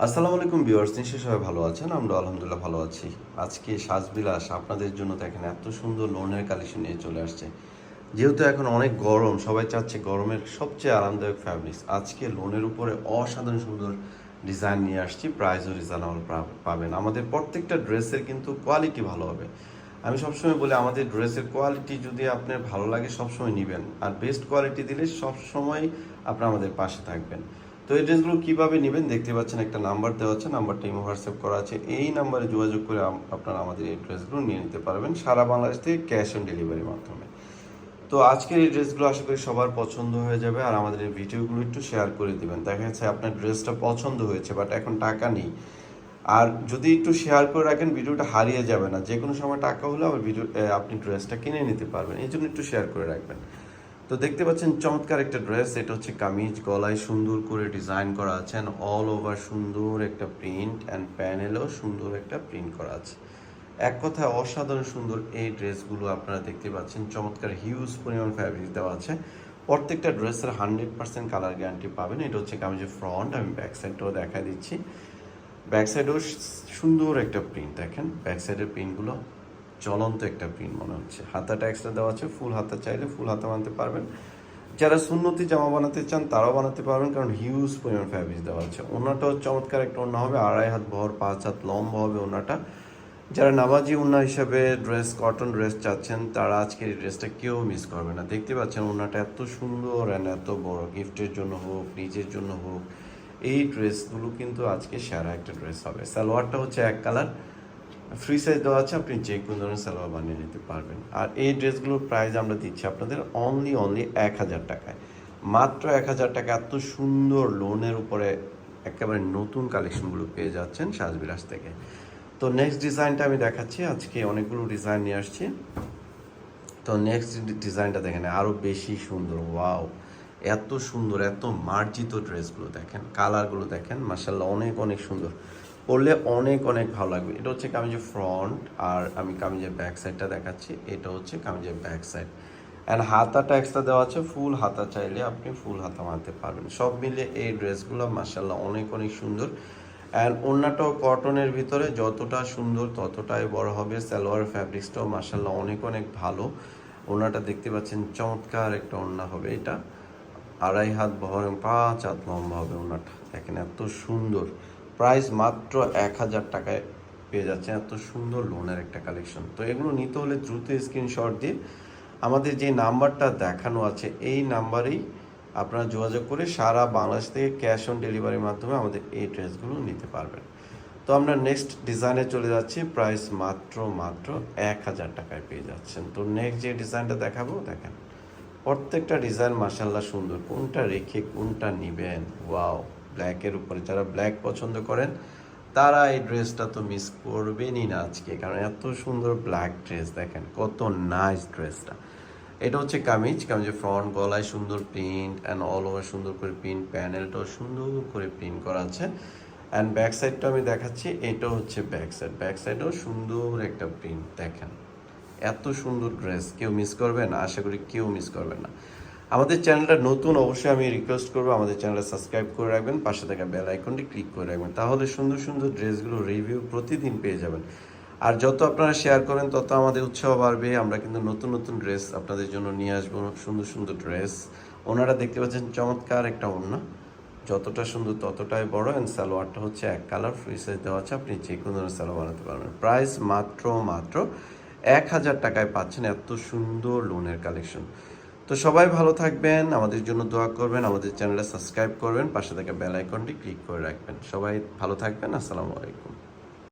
আসসালামু আলাইকুম ভিউয়ার্স, নিশ্চয়ই সবাই ভালো আছেন। আমরা আলহামদুলিল্লাহ ভালো আছি। আজকে সাজবিলাস আপনাদের জন্য দেখেন এত সুন্দর লোনের কালেকশন নিয়ে চলে আসছে। যেহেতু এখন অনেক গরম, সবাই চাচ্ছে গরমের সবচেয়ে আরামদায়ক ফ্যাব্রিক্স। আজকে লোনের উপরে অসাধারণ সুন্দর ডিজাইন নিয়ে আসছি, প্রাইসও রিজনেবল পাবেন। আমাদের প্রত্যেকটা ড্রেসের কিন্তু কোয়ালিটি ভালো হবে। আমি সবসময় বলি আমাদের ড্রেসের কোয়ালিটি যদি আপনার ভালো লাগে সবসময় নেবেন, আর বেস্ট কোয়ালিটি দিলে সবসময় আপনারা আমাদের পাশে থাকবেন। তো এই ড্রেসগুলো কীভাবে নেবেন দেখতে পাচ্ছেন, একটা নাম্বার দেওয়া আছে, নাম্বারটা ইমো হোয়াটসঅ্যাপ করা আছে। এই নাম্বারে যোগাযোগ করে আপনারা আমাদের এই ড্রেসগুলো নিয়ে নিতে পারবেন সারা বাংলাদেশ থেকে ক্যাশ অন ডেলিভারির মাধ্যমে। তো আজকের এই ড্রেসগুলো আশা করি সবার পছন্দ হয়ে যাবে, আর আমাদের এই ভিডিওগুলো একটু শেয়ার করে দিবেন। দেখা যাচ্ছে আপনার ড্রেসটা পছন্দ হয়েছে বাট এখন টাকা নেই, আর যদি একটু শেয়ার করে রাখেন ভিডিওটা হারিয়ে যাবে না, যে কোনো সময় টাকা হলে আবার আপনি ড্রেসটা কিনে নিতে পারবেন, এই জন্য একটু শেয়ার করে রাখবেন। তো দেখতে পাচ্ছেন চমৎকার একটা ড্রেস, এটা হচ্ছে কামিজ, গলায় সুন্দর করে ডিজাইন করা আছে, অল ওভার সুন্দর একটা প্রিন্ট অ্যান্ড প্যানেলও সুন্দর একটা প্রিন্ট করা আছে। এক কথায় অসাধারণ সুন্দর এই ড্রেসগুলো আপনারা দেখতে পাচ্ছেন। চমৎকার হিউজ পরিমাণ ফ্যাব্রিক দেওয়া আছে। প্রত্যেকটা ড্রেসের 100% কালার গ্যারান্টি পাবেন। এটা হচ্ছে কামিজের ফ্রন্ট, আমি ব্যাক সাইডটাও দেখা দিচ্ছি। ব্যাক সাইডেও সুন্দর একটা প্রিন্ট, দেখেন ব্যাক সাইডের প্রিন্টগুলো জ্বলন্ত একটা প্রিন্ট মনে হচ্ছে। হাতাটা এক্সট্রা দেওয়া আছে, ফুল হাতা চাইলে ফুল হাতা বানাতে পারবেন। যারা সুন্নতি জামা বানাতে চান তারাও বানাতে পারবেন, কারণ হিউজ পরিমাণ ফ্যাব্রিক দেওয়া আছে। ওনাটাও চমৎকার একটা ওড়না হবে, 2.5 হাত বহর, 5 হাত লম্বা হবে ওড়নাটা। যারা নামাজি ওড়না হিসাবে ড্রেস, কটন ড্রেস চাচ্ছেন তারা আজকের এই ড্রেসটা কেউ মিস করবে না। দেখতে পাচ্ছেন ওড়নাটা এত সুন্দর অ্যান্ড এত বড়, গিফটের জন্য হোক, নিজের জন্য হোক, এই ড্রেসগুলো কিন্তু আজকে সেরা একটা ড্রেস হবে। সালোয়ারটা হচ্ছে এক কালার, ফ্রি সাইজ দেওয়া আছে, আপনি যে কোনো ধরনের সালোয়ার বানিয়ে নিতে পারবেন। আর এই ড্রেসগুলোর প্রাইস আমরা দিচ্ছি আপনাদের অনলি 1000 টাকায়, মাত্র 1000 টাকা। এত সুন্দর লোনের উপরে একেবারে নতুন কালেকশনগুলো পেয়ে যাচ্ছেন সাজবিলাস থেকে। তো নেক্সট ডিজাইনটা আমি দেখাচ্ছি, আজকে অনেকগুলো ডিজাইন নিয়ে আসছি। তো নেক্সট ডিজাইনটা দেখেন, আরও বেশি সুন্দর। ওয়াও, এত সুন্দর, এত মার্জিত ড্রেসগুলো দেখেন, কালারগুলো দেখেন, মার্শাল্লাহ অনেক অনেক সুন্দর, পরলে অনেক অনেক ভালো লাগবে। এটা হচ্ছে কামিজের ফ্রন্ট, আর আমি কামিজের ব্যাক সাইডটা দেখাচ্ছি। এটা হচ্ছে কামিজের ব্যাক সাইড, অ্যান্ড হাতাটা এক্সট্রা দেওয়া আছে, ফুল হাতা চাইলে আপনি ফুল হাতা মারতে পারবেন। সব মিলে এই ড্রেসগুলো মার্শাল্লাহ অনেক অনেক সুন্দর। অ্যান্ড ওড়নাটাও কটনের ভিতরে যতটা সুন্দর ততটাই বড় হবে। সালোয়ার ফ্যাব্রিক্সটাও মার্শাল্লাহ অনেক অনেক ভালো। ওড়নাটা দেখতে পাচ্ছেন চমৎকার একটা ওড়না হবে এটা, 2.5 হাত বহর এবং 5 হাত লম্বা হবে ওড়নাটা। দেখেন এত সুন্দর, প্রাইস মাত্র 1000 টাকায় পেয়ে যাচ্ছেন এত সুন্দর লোনের একটা কালেকশন। তো এগুলো নিতে হলে দ্রুত স্ক্রিনশট দিয়ে আমাদের যে নাম্বারটা দেখানো আছে এই নাম্বারেই আপনারা যোগাযোগ করে সারা বাংলাদেশ থেকে ক্যাশ অন ডেলিভারির মাধ্যমে আমাদের এই ড্রেসগুলো নিতে পারবেন। তো আমরা নেক্সট ডিজাইনে চলে যাচ্ছি, প্রাইস মাত্র 1000 টাকায় পেয়ে যাচ্ছেন। তো নেক্সট যে ডিজাইনটা দেখাবো, দেখেন প্রত্যেকটা ডিজাইন মাশাল্লাহ সুন্দর, কোনটা রেখে কোনটা নেবেন। ওয়াও, ব্ল্যাকের উপরে যারা ব্ল্যাক পছন্দ করেন তারা এই ড্রেসটা তো মিস করবেনই না আজকে, কারণ এত সুন্দর ব্ল্যাক ড্রেস, দেখেন কত নাইস ড্রেসটা। এটা হচ্ছে কামিজ, কামিজের ফ্রন্ট, গলায় সুন্দর প্রিন্ট অ্যান্ড অল ওভার সুন্দর করে প্রিন্ট, প্যানেলটাও সুন্দর করে প্রিন্ট করা আছে। অ্যান্ড ব্যাক সাইডটা আমি দেখাচ্ছি, এটা হচ্ছে ব্যাক সাইড, ব্যাক সাইডেও সুন্দর একটা প্রিন্ট। দেখেন এত সুন্দর ড্রেস কেউ মিস করবেন না, আশা করি কেউ মিস করবেন না। আমাদের চ্যানেলটা নতুন, অবশ্যই আমি রিকোয়েস্ট করবো আমাদের চ্যানেলটা সাবস্ক্রাইব করে রাখবেন, পাশে থাকা বেল আইকনটি ক্লিক করে রাখবেন, তাহলে সুন্দর সুন্দর ড্রেসগুলো রিভিউ প্রতিদিন পেয়ে যাবেন। আর যত আপনারা শেয়ার করেন তত আমাদের উৎসাহ বাড়বে, আমরা কিন্তু নতুন নতুন ড্রেস আপনাদের জন্য নিয়ে আসবো, সুন্দর সুন্দর ড্রেস। ওনারা দেখতে পাচ্ছেন চমৎকার একটা ওড়না, যতটা সুন্দর ততটাই বড়। অ্যান্ড সালোয়ারটা হচ্ছে এক কালার, ফ্রি সাইজ দেওয়া আছে, আপনি যে কোনো ধরনের সালোয়ার বানাতে পারবেন। প্রাইস মাত্র 1000 টাকায় পাচ্ছেন এত সুন্দর লোনের কালেকশন। তো সবাই ভালো থাকবেন, আমাদের জন্য দোয়া করবেন, আমাদের চ্যানেলটা সাবস্ক্রাইব করবেন, পাশে থাকা বেল আইকনটি ক্লিক করে রাখবেন। সবাই ভালো থাকবেন, আসসালামু আলাইকুম।